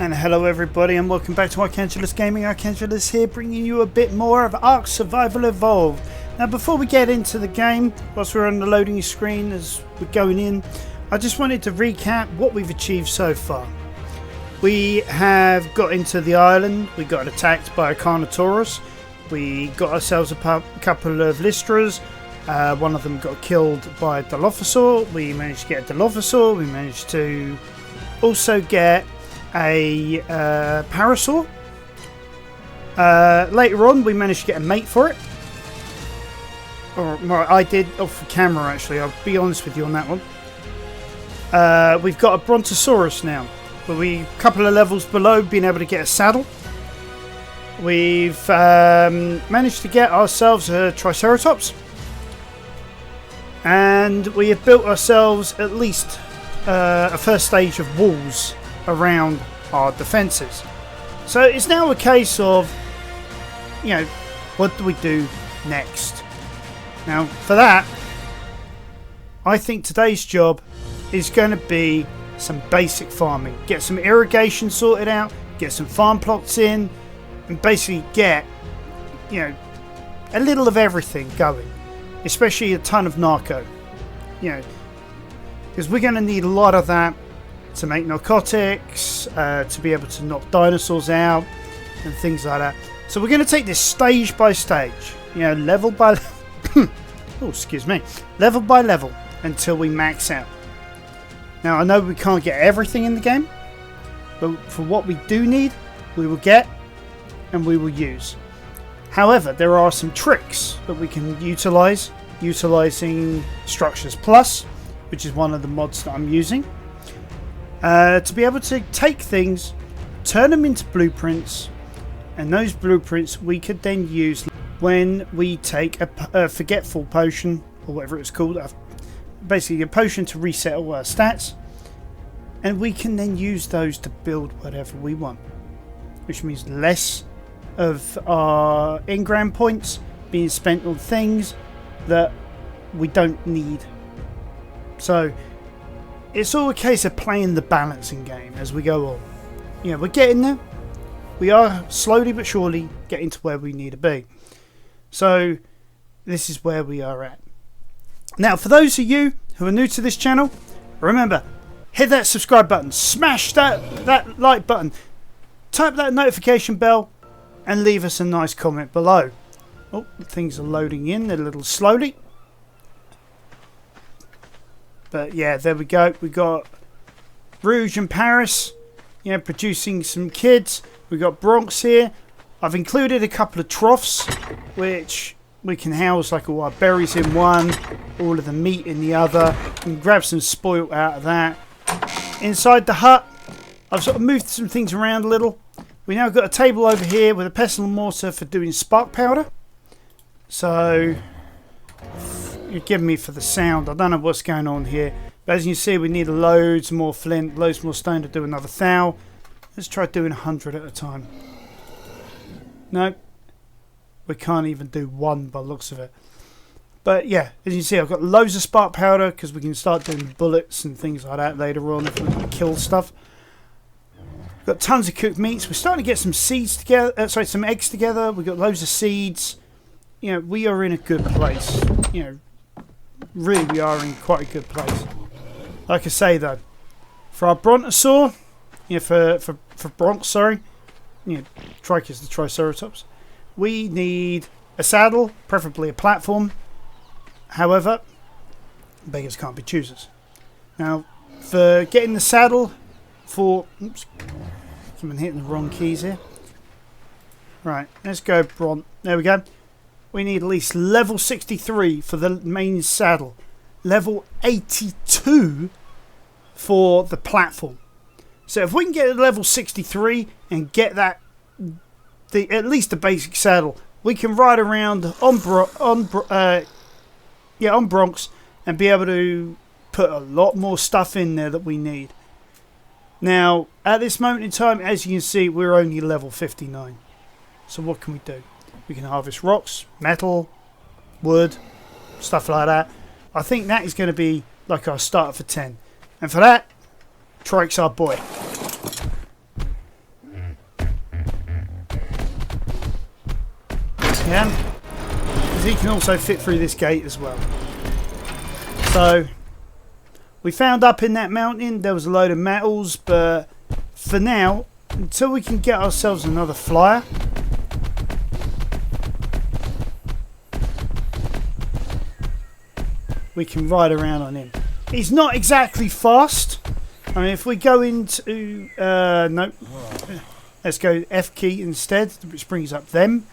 And hello everybody and welcome back to Arcangulus Gaming. Arcangulus here, bringing you a bit more of Ark Survival Evolved. Now before we get into the game, whilst we're on the loading screen as we're going in, I just wanted to recap what we've achieved so far. We have got into the island, we got attacked by a Carnotaurus, we got ourselves a couple of Lystras, one of them got killed by a Dilophosaur, we managed to get a Dilophosaur, we managed to also get a Parasaur. Later on we managed to get a mate for it. Or I did off camera actually, I'll be honest with you on that one. We've got a Brontosaurus now. But we a couple of levels below being able to get a saddle. We've managed to get ourselves a Triceratops. And we have built ourselves at least a first stage of walls around our defences. So it's now a case of, you know, what do we do next? Now for that, I think today's job is going to be some basic farming. Get some irrigation sorted out, get some farm plots in, and basically get, you know, a little of everything going. Especially a ton of narco. You know, because we're going to need a lot of that to make narcotics, to be able to knock dinosaurs out and things like that. So we're going to take this stage by stage, you know, level by oh, excuse me, level by level until we max out. Now I know we can't get everything in the game, but for what we do need, we will get and we will use. However, there are some tricks that we can utilize, utilizing Structures Plus, which is one of the mods that I'm using. To be able to take things, turn them into blueprints, and those blueprints we could then use when we take a forgetful potion, or whatever it's called, basically a potion to reset all our stats, and we can then use those to build whatever we want, which means less of our engram points being spent on things that we don't need. So it's all a case of playing the balancing game as we go on. You know, we're getting there. We are slowly but surely getting to where we need to be. So this is where we are at. Now, for those of you who are new to this channel, remember, hit that subscribe button, smash that like button, type that notification bell, and leave us a nice comment below. Oh, things are loading in a little slowly. But yeah, there we go. We got Rouge and Paris, you know, producing some kids. We got Bronx here. I've included a couple of troughs, which we can house like all our berries in one, all of the meat in the other, and grab some spoil out of that. Inside the hut, I've sort of moved some things around a little. We now got a table over here with a pestle and mortar for doing spark powder. So you're giving me for the sound. I don't know what's going on here, but as you can see, we need loads more flint, loads more stone to do another thou. Let's try doing 100 at a time. No, we can't even do one by the looks of it. But yeah, as you can see, I've got loads of spark powder because we can start doing bullets and things like that later on if we want to kill stuff. Got tons of cooked meats. We're starting to get some seeds together. Some eggs together. We've got loads of seeds. You know, we are in a good place. You know, really, we are in quite a good place. Like I say though, for our Brontosaur, you know, for Bronx, sorry, you know, Tricus the Triceratops, we need a saddle, preferably a platform. However, beggars can't be choosers. Now, for getting the saddle, for oops, I'm hitting the wrong keys here. Right, let's go Bron. There we go. We need at least level 63 for the main saddle, level 82 for the platform. So if we can get to level 63 and get that, at least the basic saddle, we can ride around on Bronx and be able to put a lot more stuff in there that we need. Now, at this moment in time, as you can see, we're only level 59. So what can we do? We can harvest rocks, metal, wood, stuff like that. I think that is going to be like our starter for 10. And for that, Trike's our boy. Yeah, because he can also fit through this gate as well. So we found up in that mountain there was a load of metals, but for now, until we can get ourselves another flyer, we can ride around on him. He's not exactly fast. I mean, if we go into no, let's go F key instead, which brings up them.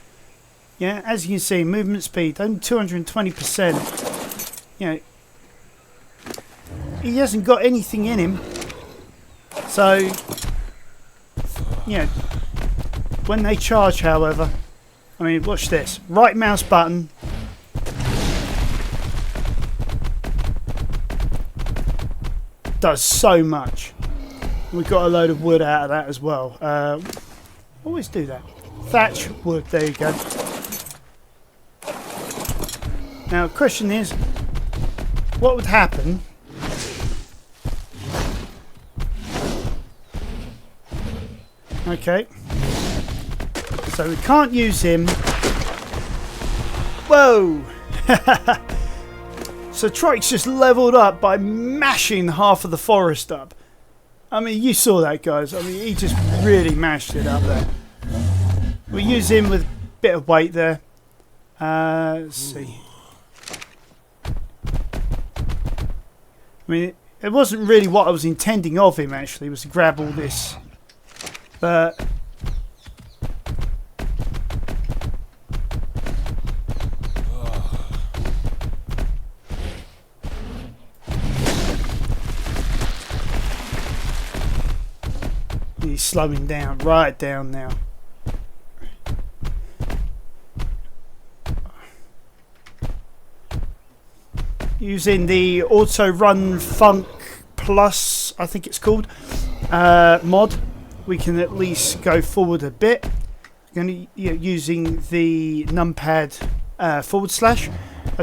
Yeah, as you can see, movement speed only 220%. You know, he hasn't got anything in him. So, you know, when they charge, however, I mean, watch this. Right mouse button. Does so much. We got a load of wood out of that as well. Always do that. Thatch wood. There you go. Now, the question is, what would happen okay, so we can't use him. Whoa. So Trike's just leveled up by mashing half of the forest up. I mean, you saw that, guys. I mean, he just really mashed it up there. We use him with a bit of weight there. Let's see. I mean, it wasn't really what I was intending of him, actually, was to grab all this. But he's slowing down, right down now. Using the Auto Run Funk Plus, I think it's called, mod, we can at least go forward a bit. Using the numpad / I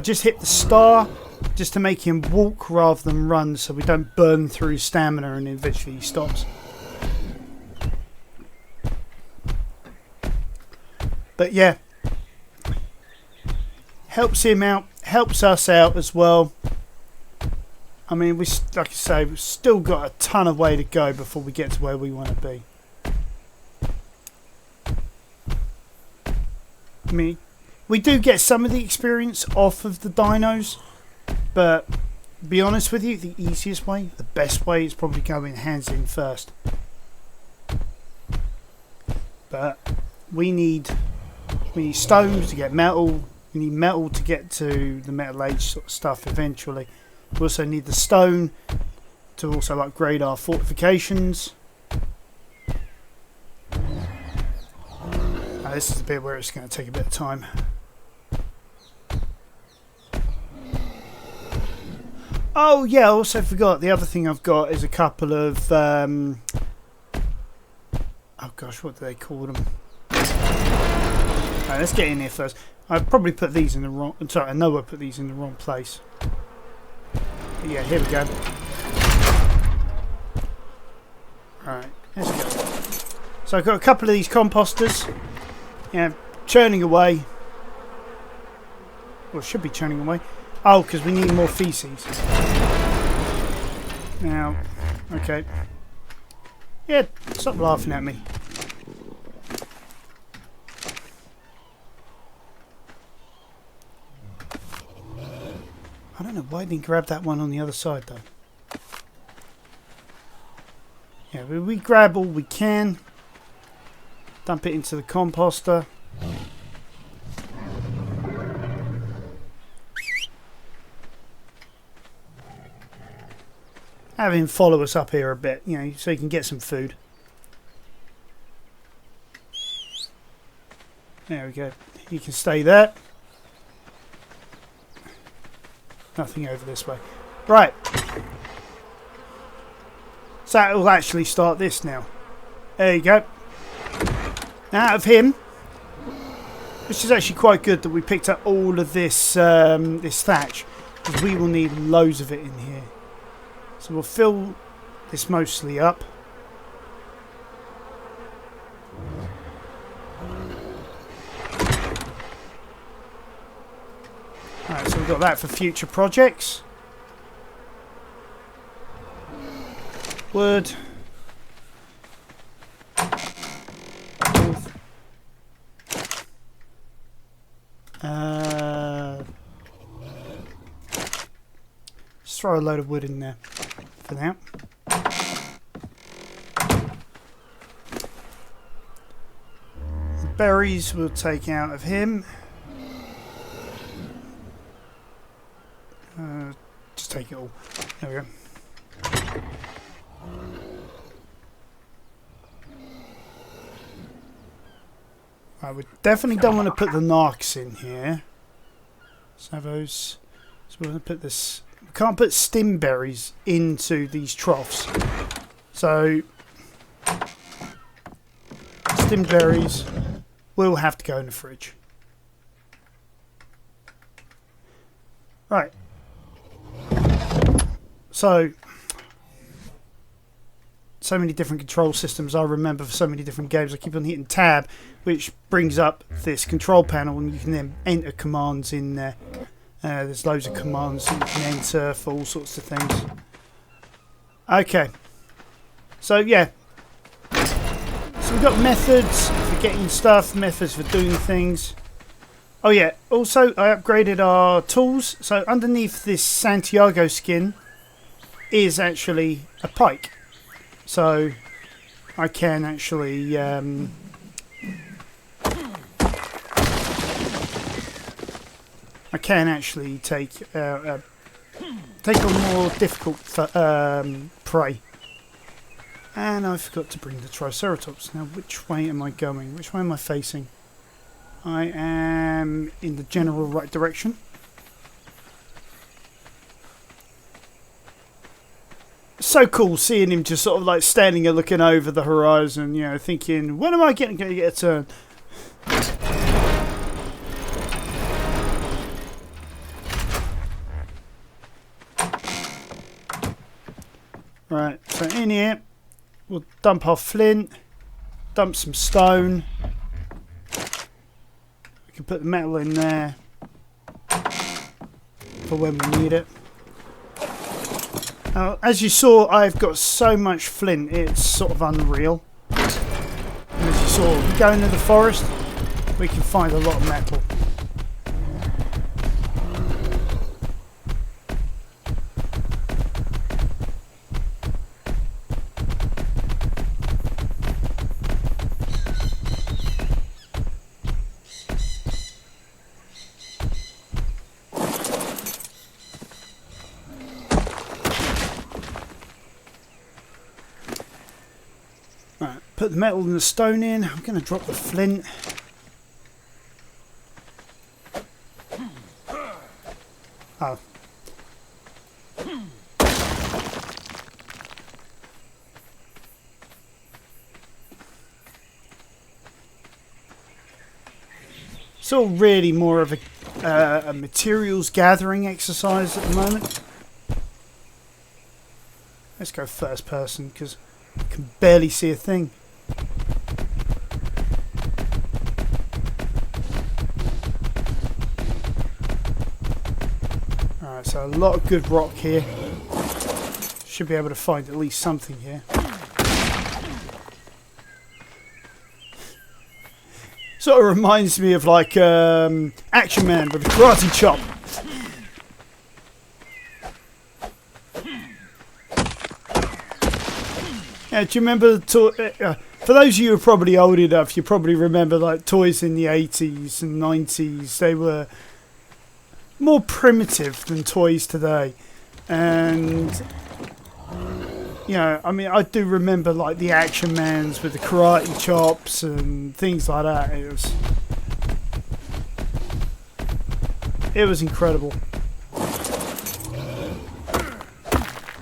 just hit the star just to make him walk rather than run, so we don't burn through stamina and eventually he stops. But yeah, helps him out, helps us out as well. I mean, like I say, we've still got a ton of way to go before we get to where we want to be. I mean, we do get some of the experience off of the dinos, but to be honest with you, the easiest way, the best way, is probably going hands in first. But we need stones to get metal. We need metal to get to the metal age sort of stuff eventually. We also need the stone to also upgrade our fortifications. This is the bit where it's going to take a bit of time. Oh yeah, I also forgot, the other thing I've got is a couple of oh gosh, what do they call them? Right, let's get in here first. I probably put these in the wrong... Sorry, I know I put these in the wrong place. But yeah, here we go. Right, let's go. So I've got a couple of these composters. Yeah, churning away. Well, it should be churning away. Oh, because we need more feces. Now, okay. Yeah, stop laughing at me. I don't know why I didn't grab that one on the other side though. Yeah, we grab all we can. Dump it into the composter. Have him follow us up here a bit, you know, so he can get some food. There we go. He can stay there. Nothing over this way. Right. So that will actually start this now. There you go. Now out of him, which is actually quite good that we picked up all of this this thatch, because we will need loads of it in here. So we'll fill this mostly up. we've got that for future projects. Wood. Just throw a load of wood in there for now. The berries we'll take out of him. Just take it all. There we go. Right, we definitely don't want to put the narcs in here. Savos. So we're going to put this. We can't put stim berries into these troughs. So stim berries will have to go in the fridge. Right. So many different control systems I remember for so many different games. I keep on hitting tab, which brings up this control panel, and you can then enter commands in there. There's loads of commands that you can enter for all sorts of things. Okay. So yeah. So we've got methods for getting stuff, methods for doing things. Oh yeah, also I upgraded our tools. So underneath this Santiago skin is actually a pike. So I can actually take on more difficult prey. And I forgot to bring the Triceratops. Now, which way am I going? Which way am I facing? I am in the general right direction. So cool seeing him just sort of like standing and looking over the horizon, you know, thinking, when am I going to get a turn? Right, so in here, we'll dump our flint, dump some stone. We can put the metal in there for when we need it. As you saw, I've got so much flint, it's sort of unreal. And as you saw, we go into the forest, we can find a lot of metal. Put the metal and the stone in. I'm going to drop the flint. Oh. It's all really more of a materials gathering exercise at the moment. Let's go first person because I can barely see a thing. Alright, so a lot of good rock here. Should be able to find at least something here. Sort of reminds me of like Action Man with a karate chop. Yeah, do you remember the toy? For those of you who are probably old enough, you probably remember like toys in the 80s and 90s. They were more primitive than toys today, and you know, I mean, I do remember like the Action Mans with the karate chops and things like that. It was incredible.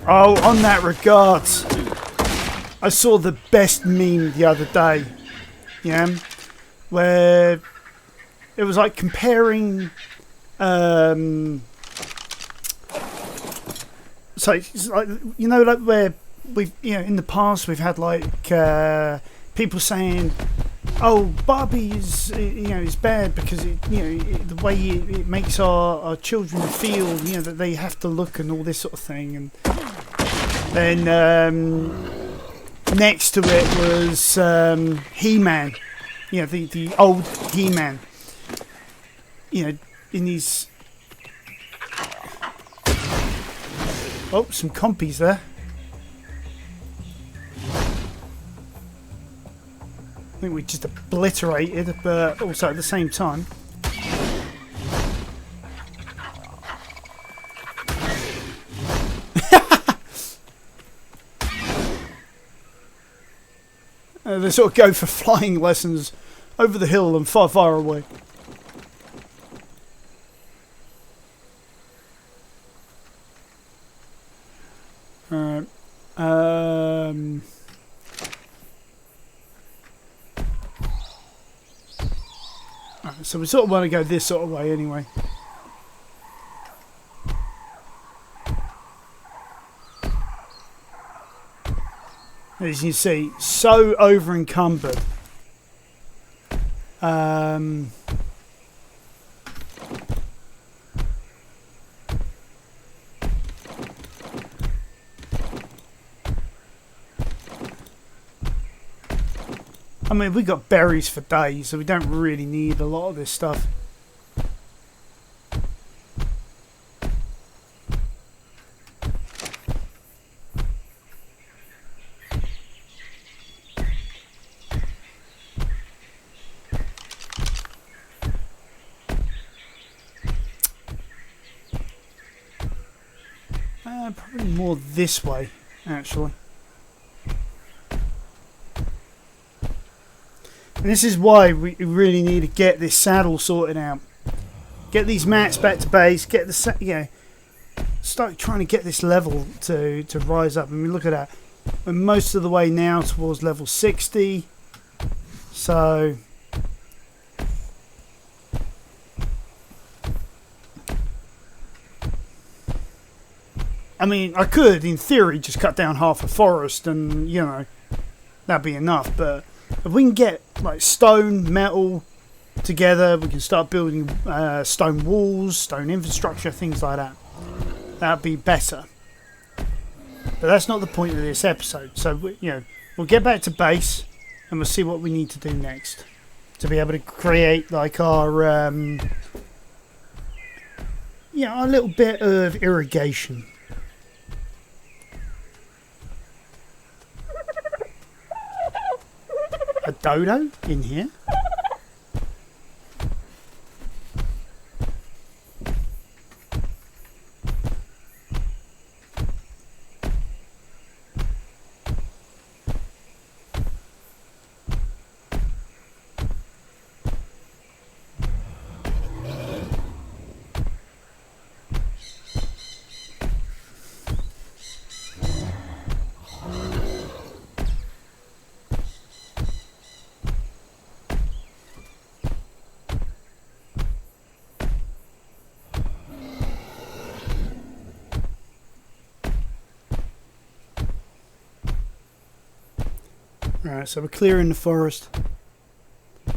Oh, on that regards, I saw the best meme the other day, yeah, where it was like comparing, so it's like, you know, like where we've, you know, in the past we've had like people saying oh, Barbie is, is bad because the way it makes our children feel, that they have to look and all this sort of thing. And then next to it was He-Man, the old He-Man, in his some compies there. I think we just obliterated, but also at the same time. They sort of go for flying lessons over the hill and far, far away. Alright. So we sort of want to go this sort of way anyway. As you see, so over encumbered. I mean, we got berries for days, so we don't really need a lot of this stuff. Probably more this way, actually. And this is why we really need to get this saddle sorted out. Get these mats back to base. Get the start trying to get this level to rise up. I mean, look at that. We're most of the way now towards level 60. So I mean, I could, in theory, just cut down half a forest and, that'd be enough. But if we can get, like, stone, metal together, we can start building stone walls, stone infrastructure, things like that. That'd be better. But that's not the point of this episode. So, we'll get back to base and we'll see what we need to do next to be able to create, like, our, a little bit of irrigation. A dodo in here? Right, so we're clearing the forest. I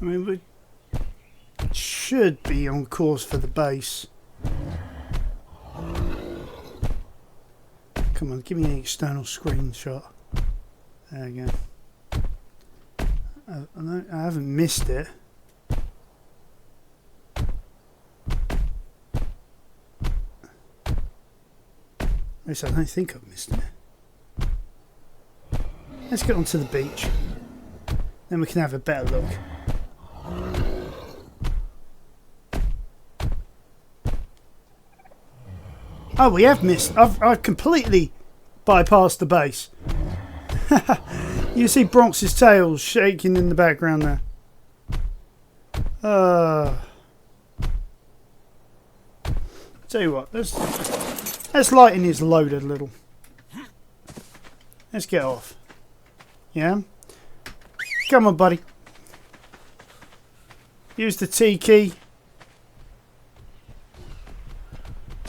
mean, we should be on course for the base. Come on, give me an external screenshot. There we go. I haven't missed it. At least I don't think I've missed it. Let's get onto the beach. Then we can have a better look. Oh, we have missed. I've completely bypassed the base. You see Bronx's tail shaking in the background there. Tell you what, let's lighten his load a little. Let's get off. Yeah? Come on, buddy. Use the T key.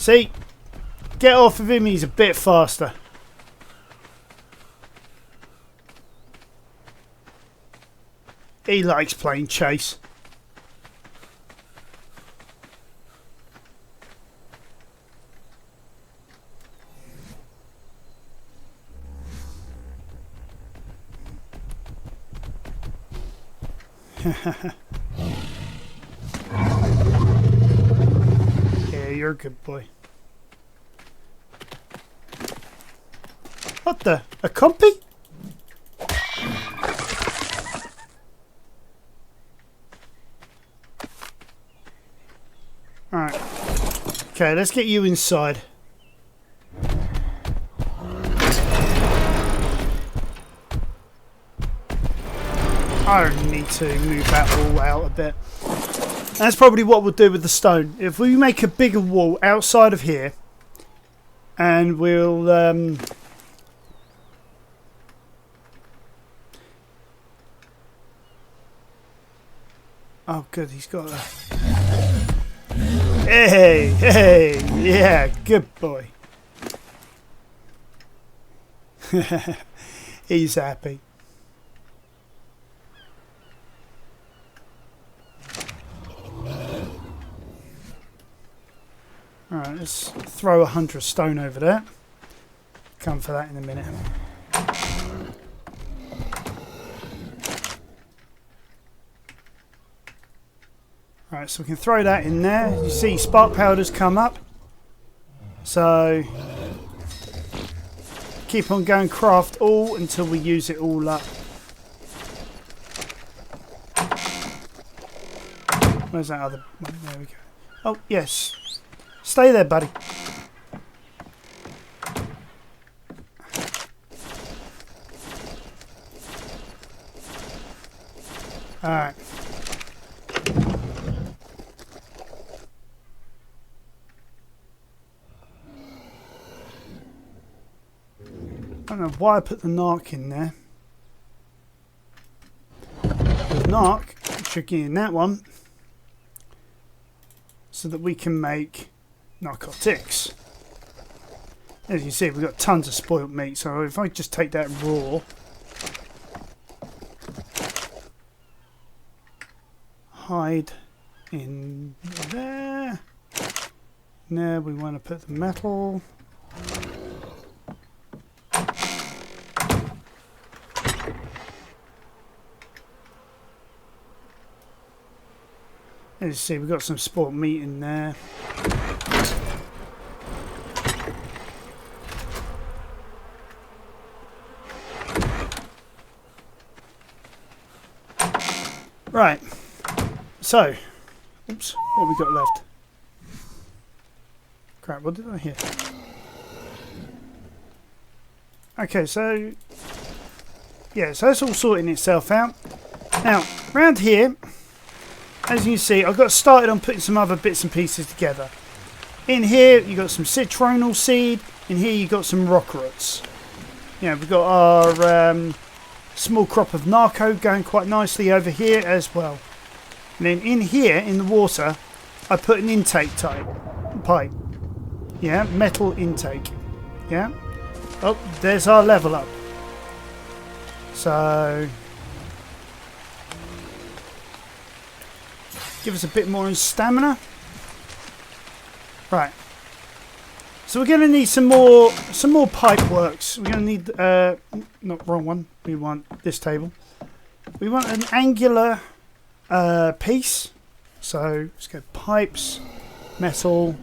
See? Get off of him, he's a bit faster. He likes playing chase. Yeah, you're a good boy. What the? A compy? Alright. Okay, let's get you inside. I need to move that all out a bit. That's probably what we'll do with the stone. If we make a bigger wall outside of here, and we'll oh good, he's got a hey, yeah, good boy. He's happy. Alright, let's throw 100 stone over there. Come for that in a minute. Alright, so we can throw that in there. You see spark powders come up. So keep on going, craft all until we use it all up. Where's that other one? There we go. Oh, yes. Stay there, buddy. Alright. I don't know why I put the narc in there. The narc should get in that one so that we can make narcotics. As you see, we've got tons of spoiled meat, so if I just take that raw, hide in there. Now we want to put the metal. As you see, we've got some spoiled meat in there. Right, so, oops, what have we got left? Crap, what did I hear? Okay, so, yeah, so that's all sorting itself out. Now, round here, as you can see, I've got started on putting some other bits and pieces together. In here, you've got some citronal seed. In here, you've got some rock roots. Yeah, we've got our small crop of narco going quite nicely over here as well. And then in here, in the water, I put an intake pipe. Yeah, metal intake. Yeah. Oh, there's our level up. So give us a bit more in stamina. Right. So we're going to need some more pipe works. We're going to need not wrong one. We want this table. We want an angular piece. So let's go pipes, metal.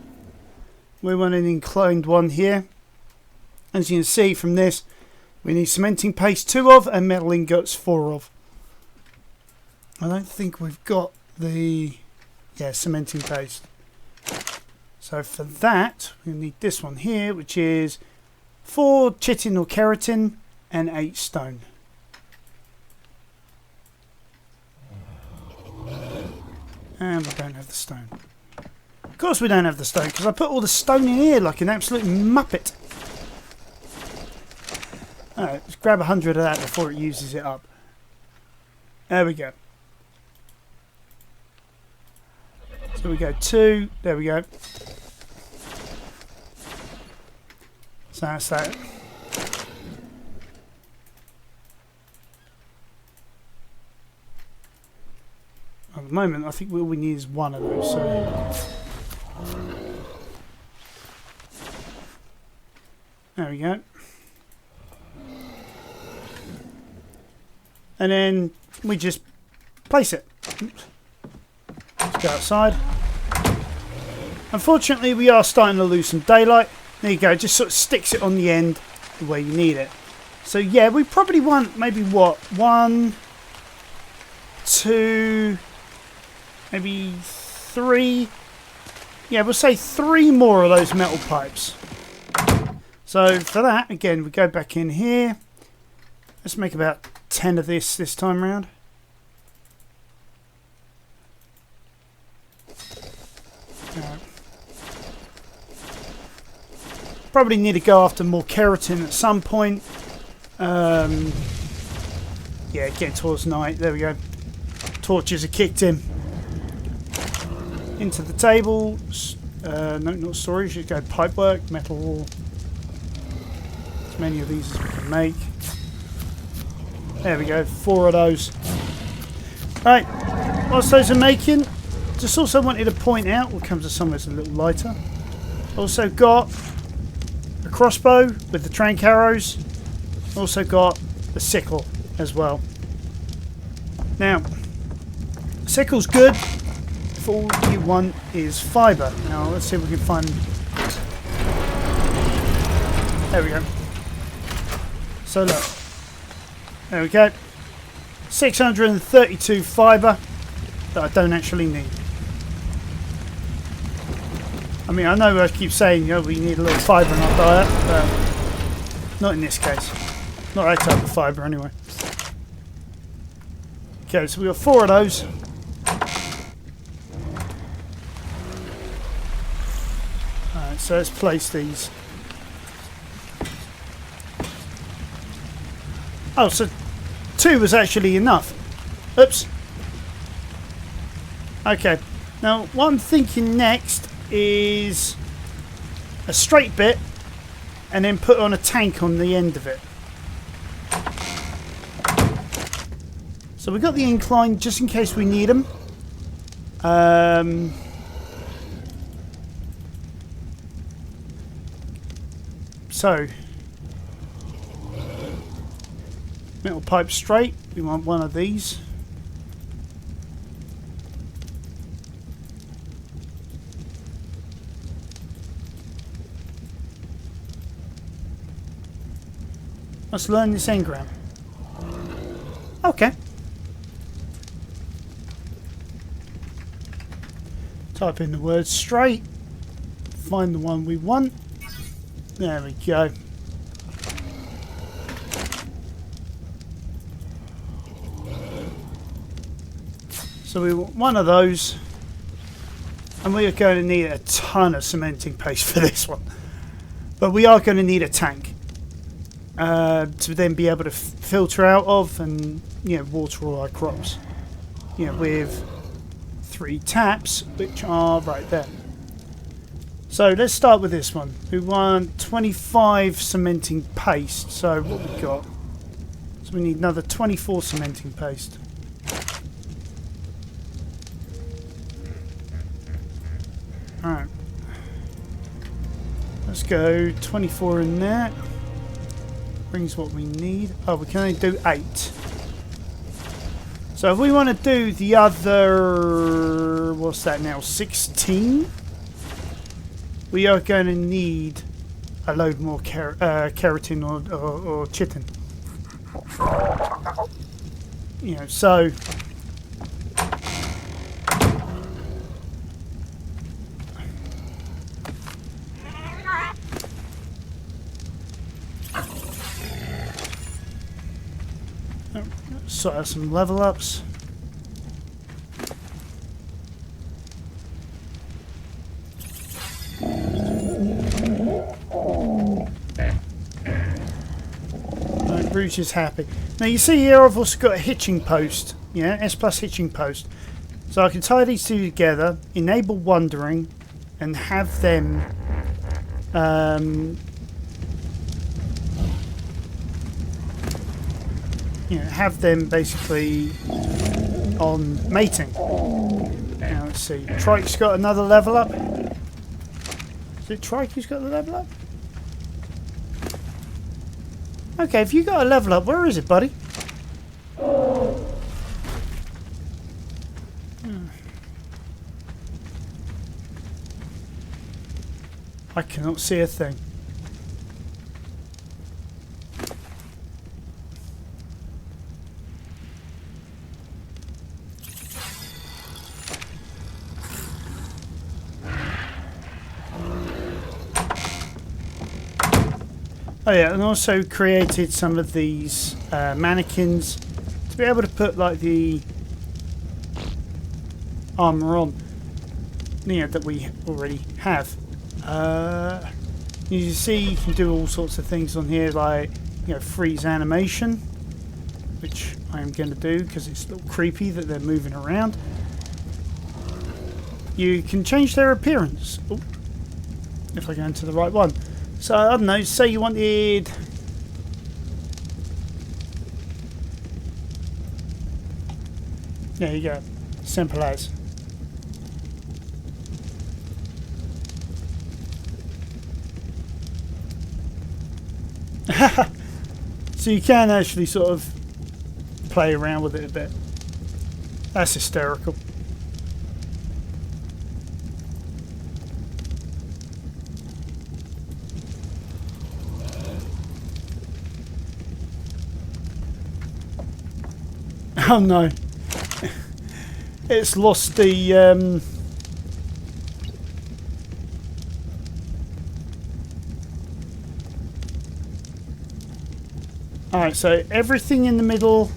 We want an inclined one here. As you can see from this, we need cementing paste 2 of and metal ingots 4 of. I don't think we've got the cementing paste. So for that, we need this one here, which is 4 chitin or keratin and 8 stone. And we don't have the stone. Of course we don't have the stone, because I put all the stone in here like an absolute muppet. Alright, let's grab 100 of that before it uses it up. There we go. So we go 2, there we go. So that's that. At the moment, I think all we need is one of those. So there we go. And then we just place it. Oops. Let's go outside. Unfortunately, we are starting to lose some daylight. There you go, just sort of sticks it on the end the way you need it. So yeah, we probably want maybe what? 1, 2, maybe 3. Yeah, we'll say 3 more of those metal pipes. So for that, again, we go back in here. Let's make about 10 of this time around. Probably need to go after more keratin at some point. Yeah, getting towards night. There we go. Torches are kicked in. Into the table. No, not storage. Just go pipework, metal. As many of these as we can make. There we go. 4 of those. Right. Whilst those are making, just also wanted to point out, we'll come to somewhere that's a little lighter. Also got a crossbow with the trank arrows. Also got the sickle as well. Now, sickle's good if all you want is fibre. Now, let's see if we can find... There we go. So look. There we go. 632 fibre that I don't actually need. I mean, I know I keep saying, you know, we need a little fibre in our diet, but not in this case. Not that type of fibre, anyway. Okay, so we got 4 of those. Alright, so let's place these. Oh, so 2 was actually enough. Oops. Okay. Now, what I'm thinking next is a straight bit and then put on a tank on the end of it. So we've got the incline just in case we need them. So metal pipe straight, we want one of these. Let's learn this engram. Okay. Type in the word straight. Find the one we want. There we go. So we want one of those. And we are going to need a ton of cementing paste for this one. But we are going to need a tank. To then be able to filter out of and, you know, water all our crops. You know, with 3 taps, which are right there. So let's start with this one. We want 25 cementing paste. So what we got? So we need another 24 cementing paste. Alright. Let's go 24 in there. Brings what we need. Oh, we can only do 8. So if we want to do the other, what's that now, 16, we are going to need a load more keratin or chitin. You know, so sort out some level ups. Right, Rouge is happy. Now you see here I've also got a hitching post. Yeah, S+ hitching post. So I can tie these 2 together, enable wandering, and have them have them basically on mating. Now let's see. Trike's got another level up. Is it Trike who's got the level up? Okay, if you got a level up, where is it, buddy? I cannot see a thing. Oh yeah, and also created some of these mannequins to be able to put like the armor on, that we already have. You see, you can do all sorts of things on here, like freeze animation, which I am going to do because it's a little creepy that they're moving around. You can change their appearance. Ooh, if I go into the right one. So, I don't know, say you wanted... There you go. Simple as. So you can actually sort of play around with it a bit. That's hysterical. Oh no, it's lost the Alright, so everything in the middle.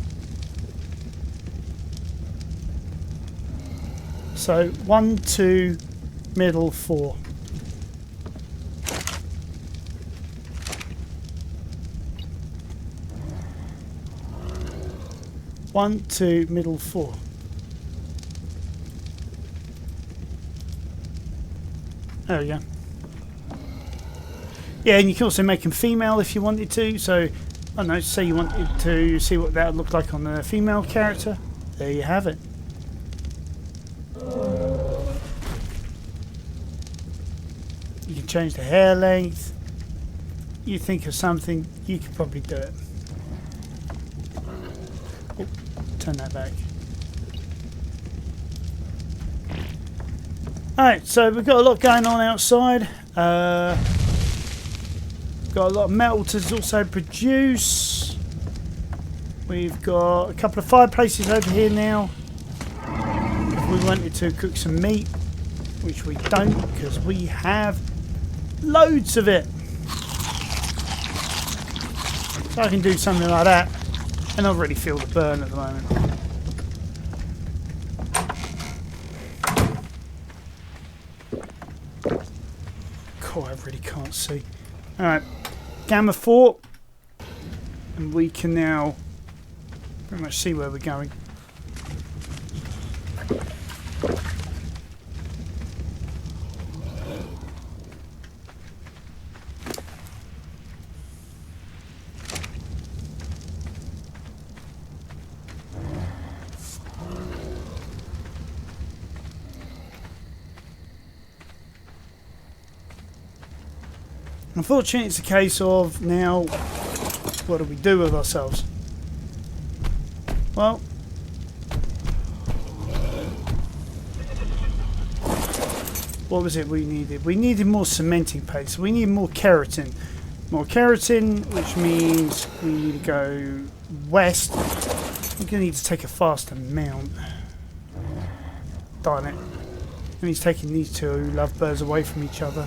So 1, 2, middle, 4. One, two, middle, 4. There we go. Yeah, and you can also make them female if you wanted to. So, I don't know, say you wanted to see what that would look like on the female character. There you have it. You can change the hair length. You think of something, you could probably do it. Oh, turn that back. Alright, so we've got a lot going on outside. Got a lot of metal to also produce. We've got a couple of fireplaces over here now. If we wanted to cook some meat, which we don't because we have loads of it. So I can do something like that. And I really feel the burn at the moment. God, I really can't see. Alright, Gamma 4. And we can now pretty much see where we're going. Unfortunately, it's a case of now, what do we do with ourselves? Well, what was it we needed? We needed more cementing paste. We need more keratin. More keratin, which means we need to go west. We're going to need to take a faster mount. Darn it. And he's taking these two lovebirds away from each other.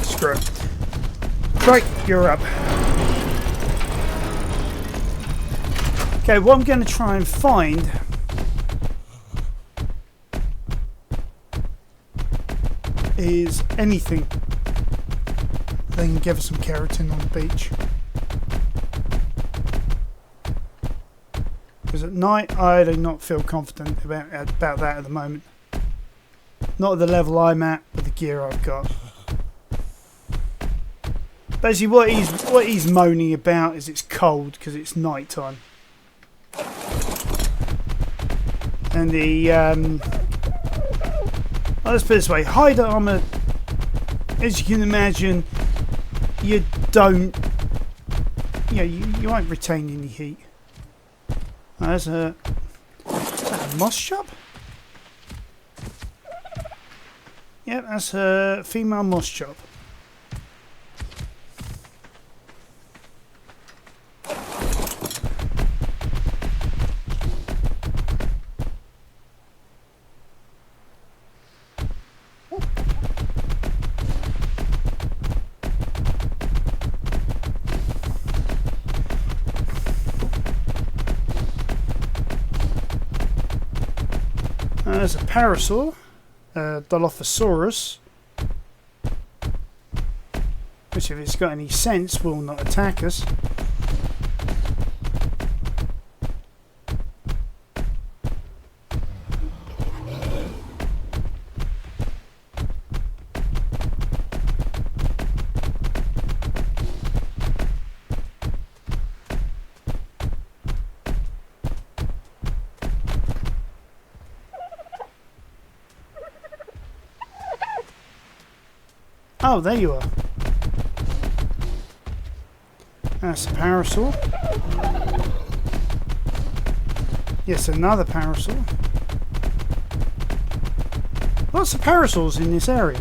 Screw it. Right, you're up. Okay, what I'm going to try and find is anything that can give us some keratin on the beach. Because at night, I do not feel confident about that at the moment. Not at the level I'm at, but the gear I've got. Basically, what he's moaning about is it's cold because it's night time. And the let's put it this way: hide armor, as you can imagine, you don't. Yeah, you won't retain any heat. Is that a moss shop? Yep, that's a female moss shop. There's a parasaur, Dilophosaurus, which if it's got any sense will not attack us. Oh, there you are. That's a parasaur. Yes, another parasaur. Lots of parasaurs in this area.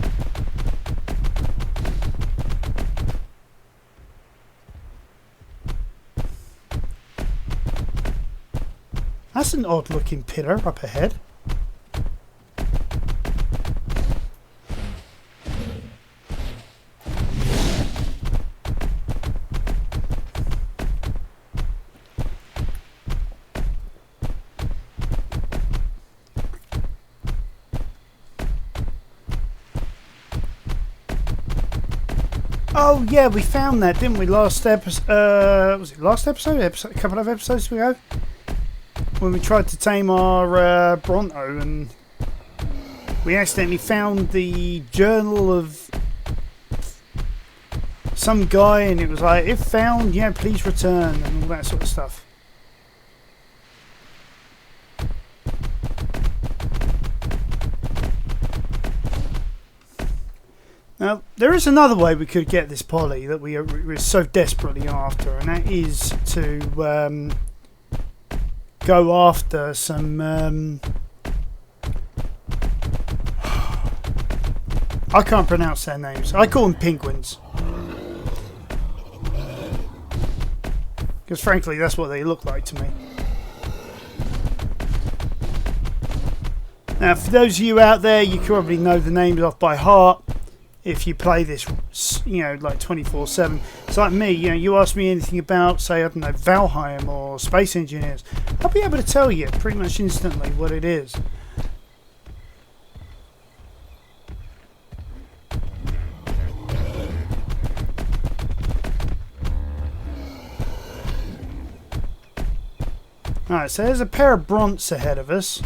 That's an odd looking pillar up ahead. Oh yeah, we found that, didn't we? Last episode, was it last episode? A couple of episodes ago, when we tried to tame our Bronto, and we accidentally found the journal of some guy, and it was like, if found, yeah, please return, and all that sort of stuff. Now, there is another way we could get this poly that we're so desperately after, and that is to go after some... I can't pronounce their names. I call them penguins. Because frankly, that's what they look like to me. Now, for those of you out there, you probably know the names off by heart. If you play this, you know, like 24/7, it's like me. You know, you ask me anything about, say, I don't know, Valheim or Space Engineers, I'll be able to tell you pretty much instantly what it is. Alright, so there's a pair of bronts ahead of us.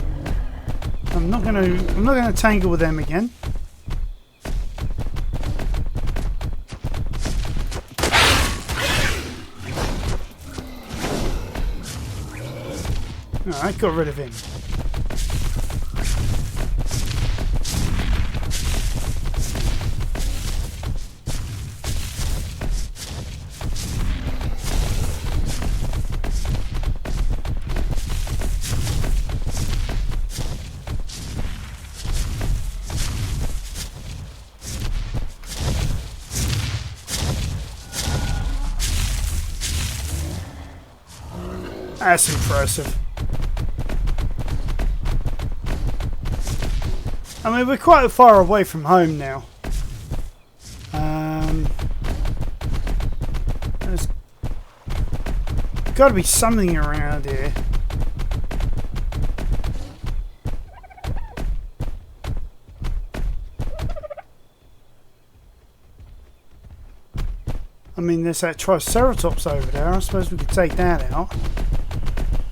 I'm not gonna tangle with them again. Alright, got rid of him. That's impressive. I mean, we're quite far away from home now. There's got to be something around here. I mean, there's that Triceratops over there. I suppose we could take that out.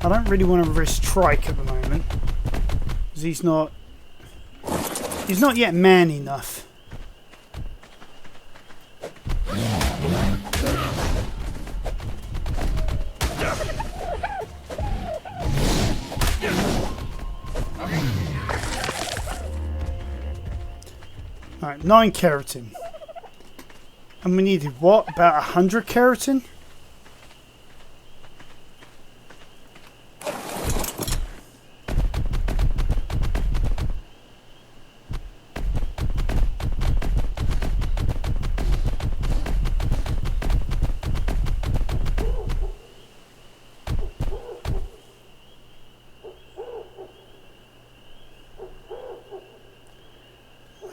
I don't really want to risk Trike at the moment, because he's not yet man enough. Alright, 9 keratin. And we needed what? About 100 keratin?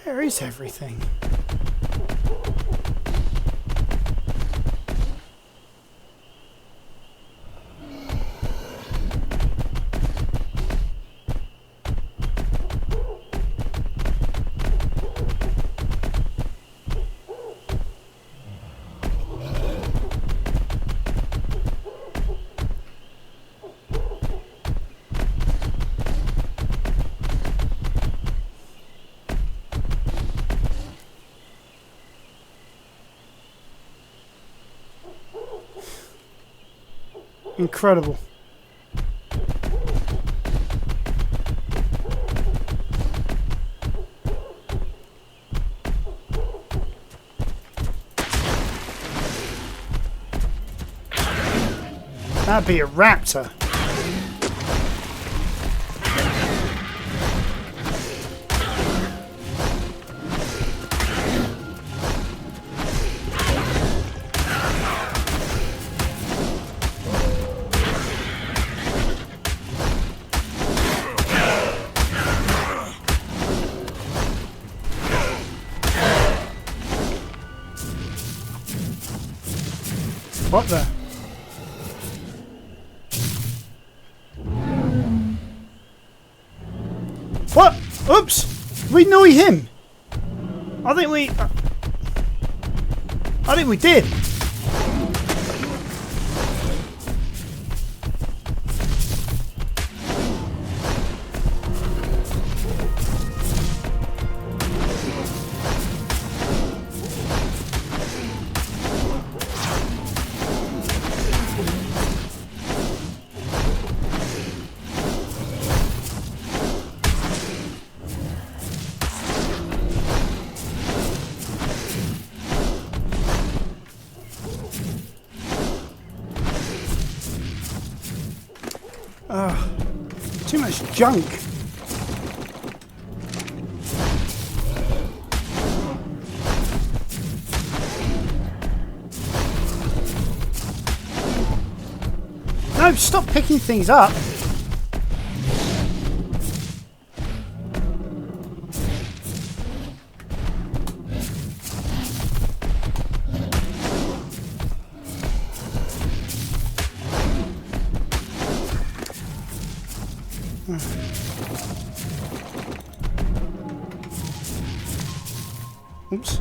Where is everything? Incredible. That'd be a raptor. What the? What? Oops! We know him. I think we did. Too much junk. No, stop picking things up. Oops.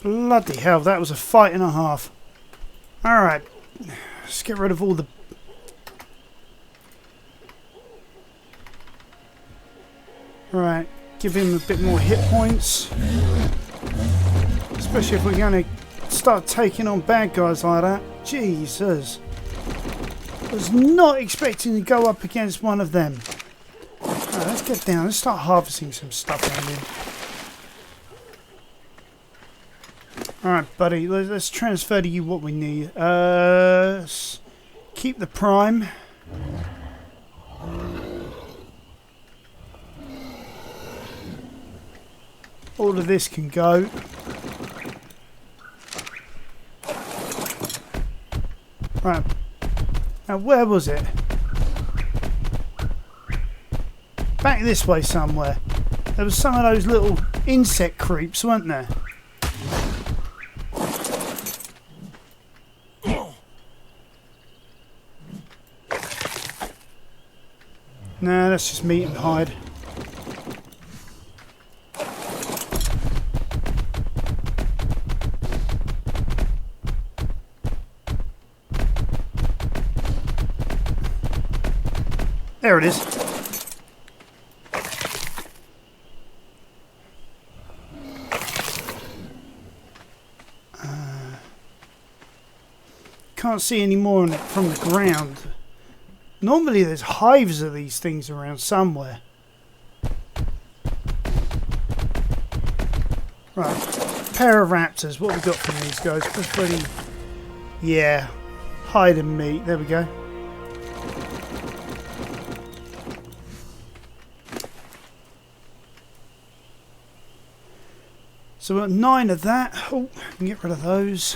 Bloody hell, that was a fight and a half. Alright, let's get rid of all the... Alright, give him a bit more hit points. Especially if we're going to start taking on bad guys like that. Jesus. I was not expecting to go up against one of them. Alright, let's get down. Let's start harvesting some stuff out here. Alright, buddy, let's transfer to you what we need. keep the prime. All of this can go. Right. Now where was it? Back this way somewhere. There was some of those little insect creeps, weren't there? Nah, that's just meat and hide. There it is. Can't see any more on it from the ground. Normally there's hives of these things around somewhere. Right, pair of raptors. What have we got from these guys? Pretty. Yeah, hide and meat. There we go. So we've got 9 of that. Oh, I can get rid of those.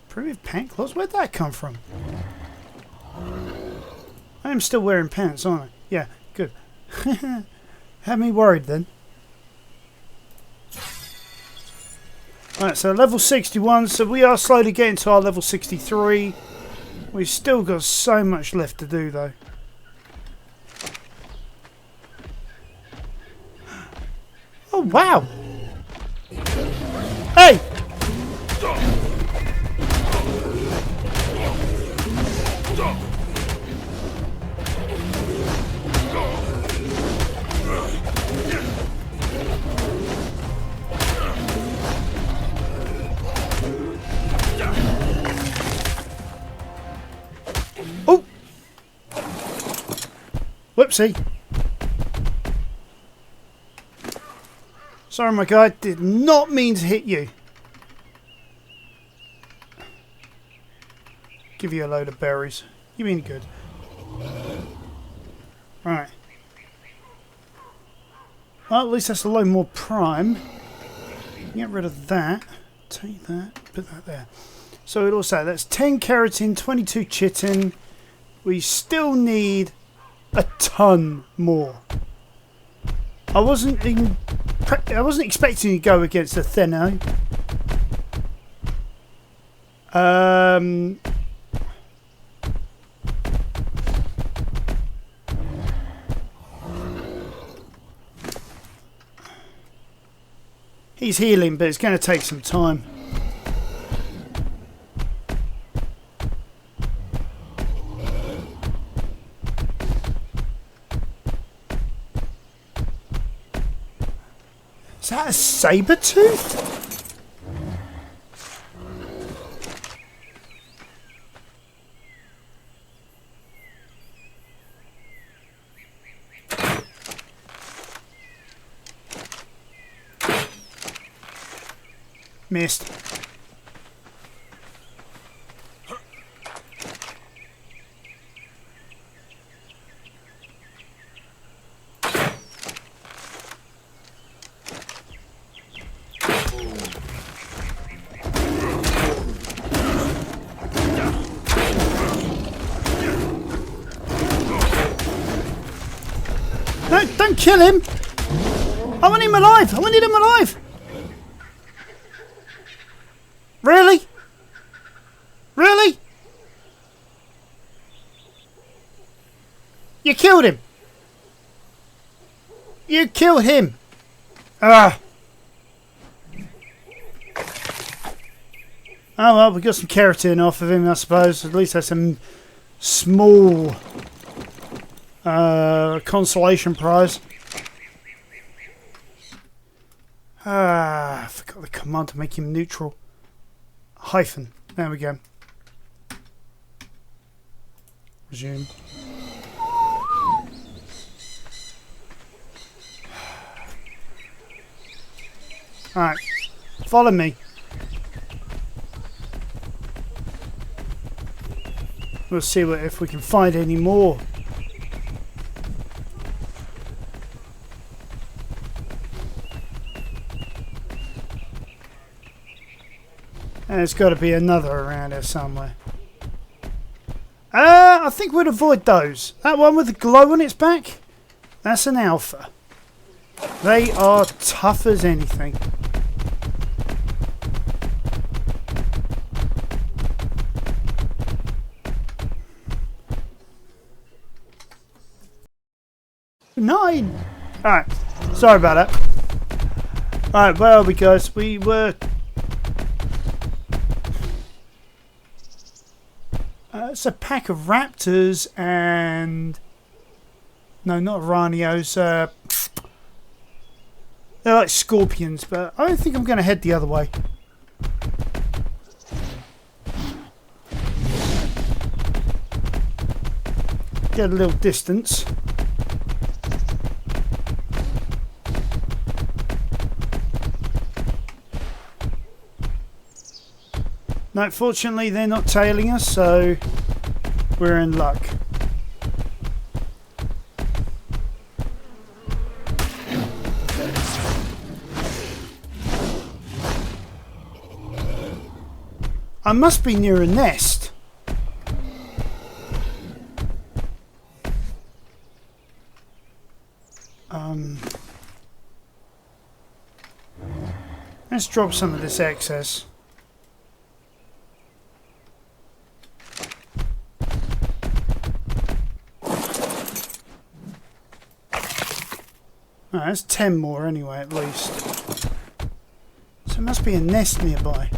Primitive pant cloths? Where'd that come from? I am still wearing pants, aren't I? Yeah, good. Had me worried then. Right, so level 61. So we are slowly getting to our level 63. We've still got so much left to do though. Oh, wow! Hey! Oh! Whoopsie. Sorry, my guy. Did not mean to hit you. Give you a load of berries. You mean good. Right. Well, at least that's a load more prime. Get rid of that. Take that. Put that there. So it also, that's 10 keratin, 22 chitin. We still need a ton more. I wasn't expecting to go against a Thenno. He's healing, but it's going to take some time. Is that a saber-tooth? Missed. No, don't kill him! I want him alive! I wanted him alive! Really? Really? You killed him! You killed him! Ah! Oh well, we got some keratin off of him, I suppose. At least that's some small consolation prize. Ah, I forgot the command to make him neutral. Hyphen. There we go. Resume. Alright. Follow me. We'll see if we can find any more. And there's got to be another around here somewhere. I think we'd avoid those. That one with the glow on its back, that's an alpha. They are tough as anything. Nine! Alright, sorry about that. Alright, where are we, guys? We were... it's a pack of raptors and... No, not ranios. They're like scorpions, but I don't think I'm going to head the other way. Get a little distance. No, fortunately they're not tailing us, so we're in luck. I must be near a nest. Let's drop some of this excess. Oh, that's 10 more anyway, at least. So there must be a nest nearby.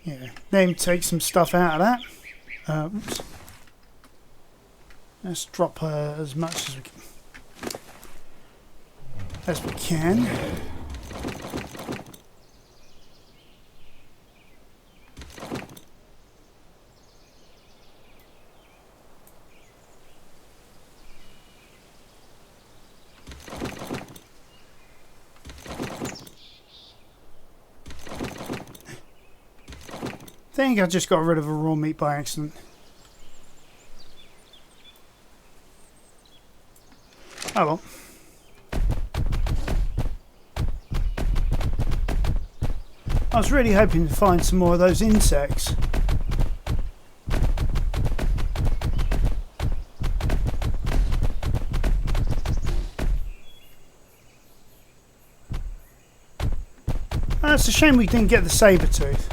Yeah, then take some stuff out of that. Oops. Let's drop as much as we can. As we can. I think I just got rid of a raw meat by accident. Oh well. I was really hoping to find some more of those insects. It's a shame we didn't get the saber tooth.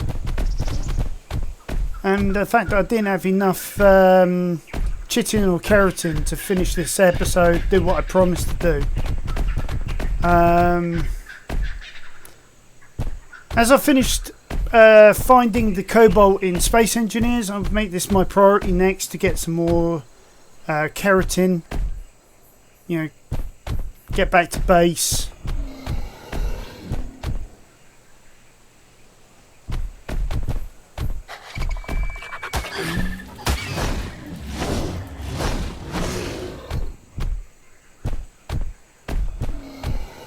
And the fact that I didn't have enough chitin or keratin to finish this episode, do what I promised to do. As I finished finding the cobalt in Space Engineers, I'll make this my priority next to get some more keratin. You know, get back to base.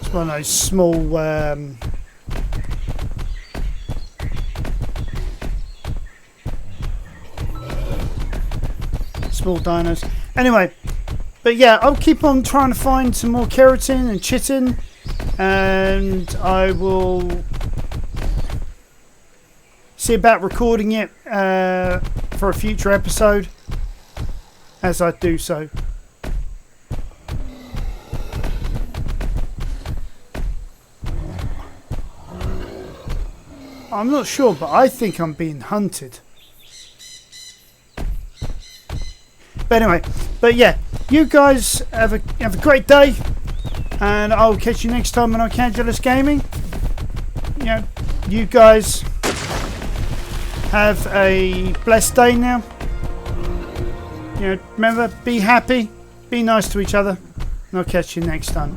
It's one of those small small dinos. Anyway, but yeah, I'll keep on trying to find some more keratin and chitin, and I will see about recording it for a future episode as I do so. I'm not sure, but I think I'm being hunted. But anyway, but yeah, you guys have a great day, and I'll catch you next time on Arcangelus Gaming. You know, you guys have a blessed day now. You know, remember, be happy, be nice to each other, and I'll catch you next time.